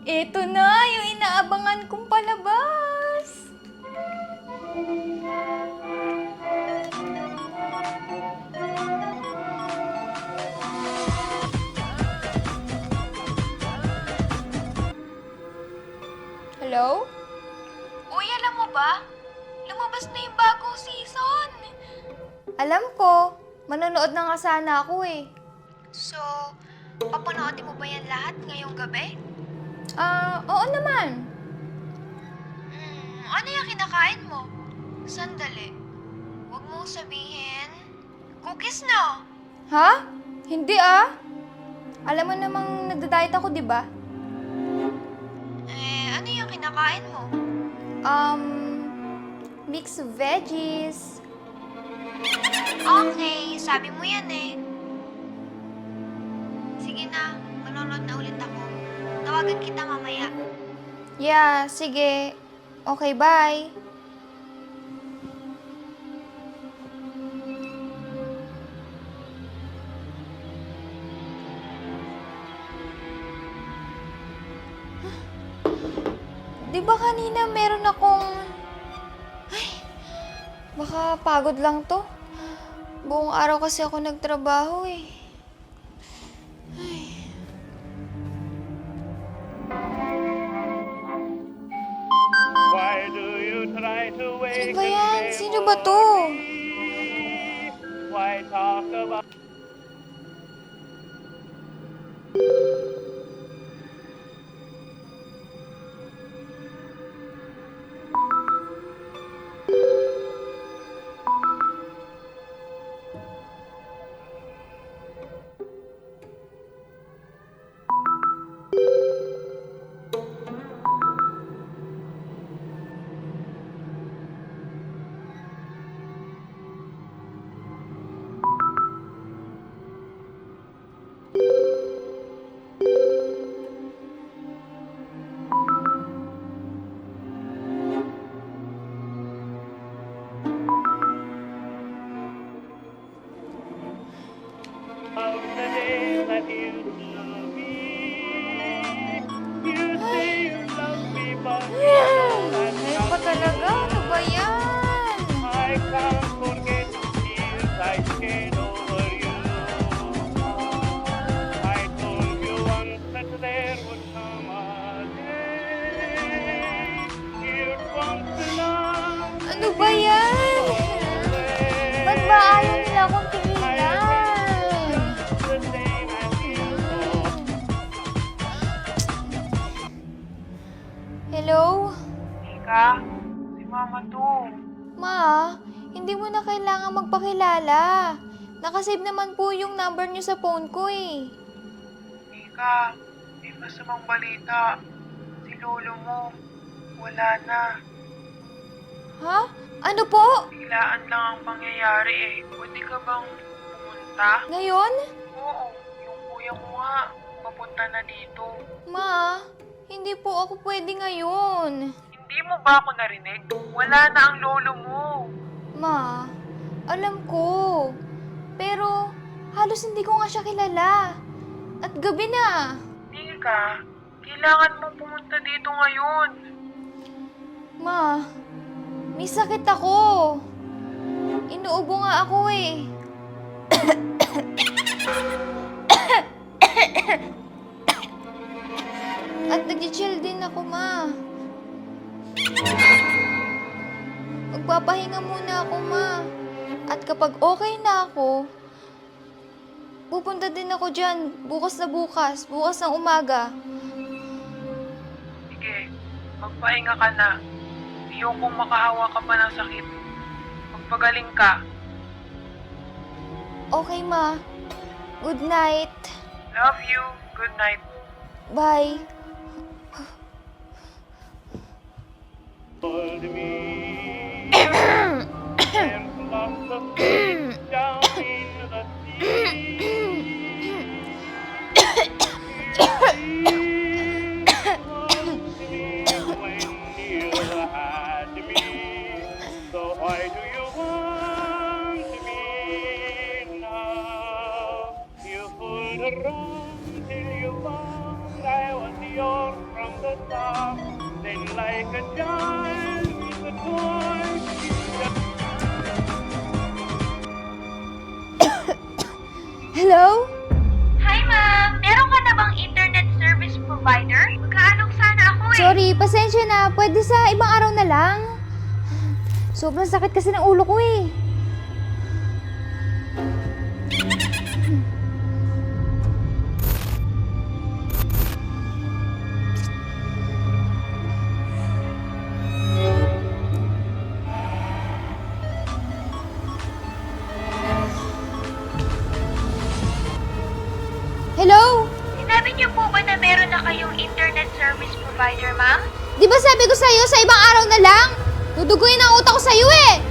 Eto na, yung inaabangan kong palabas. Hello? Uy, alam mo ba? Lumabas na yung bagong season. Alam ko. Manonood na nga sana ako eh. So, papanoorin mo ba yan lahat ngayong gabi? Oo naman. Ano yung kinakain mo? Sandali. Huwag mong sabihin. Cookies no? Ha? Hindi ah. Alam mo namang nagda-diet ako, di ba? Ano yung kinakain mo? Mixed veggies. Okay, sabi mo yan eh. Sige na, manonood na ulit ako. Tawagan kita mamaya. Yeah, sige. Okay, bye. Di ba kanina meron akong... Ay, baka pagod lang to. Buong araw kasi ako nagtrabaho eh. Why do you try to Ano wake ba yan? and Sino ba to? me? Why talk about of the days that used to be? You say you love me, but you know that's Ngayon pa not talaga? Ano ba yan? I can't forget the tears I shed over you. I told you once that there would come a day you'd want to love Ano ba yan? Ba't ba ayaw nila akong tinginan? the same as you. Hello? Ika, si Mama to. Ma, hindi mo na kailangan magpakilala. Nakasave naman po yung number niyo sa phone ko eh. Ika, may masamang balita. Si lolo mo, wala na. Ha? Ano po? Biglaan lang ang pangyayari eh. Pwede ka bang pumunta? Ngayon? Oo, yung kuya mo nga, papunta na dito. Ma, hindi po ako pwede ngayon. Hindi mo ba ako narinig? Wala na ang lolo mo. Ma, alam ko. Pero halos hindi ko nga siya kilala. At gabi na. Ika, kailangan mong pumunta dito ngayon. Ma, may sakit ako. Inuubo nga ako eh. At nag-chill din ako, ma. Magpapahinga muna ako, ma. At kapag okay na ako, pupunta din ako dyan bukas ng umaga. Sige, magpahinga ka na. Ayokong makahawa ka pa ng sakit. Magpagaling ka. Okay, ma. Good night. Love you. Good night. Bye. Told me and lost the feet down in the sea. When you had me, so why do you want me now? You fooled around till you found I was yours from soft. Then like a giant, the door Hello? Hi, ma'am! Meron ka na bang internet service provider? Magkaalok sana ako eh. Sorry, pasensya na. Pwede sa ibang araw na lang. Sobrang sakit kasi ng ulo ko eh. Hello? Sinabi niyo po ba na meron na kayong internet service provider, ma'am? Di ba sabi ko sa'yo sa ibang araw na lang? Duduguin ang utak ko sa'yo eh!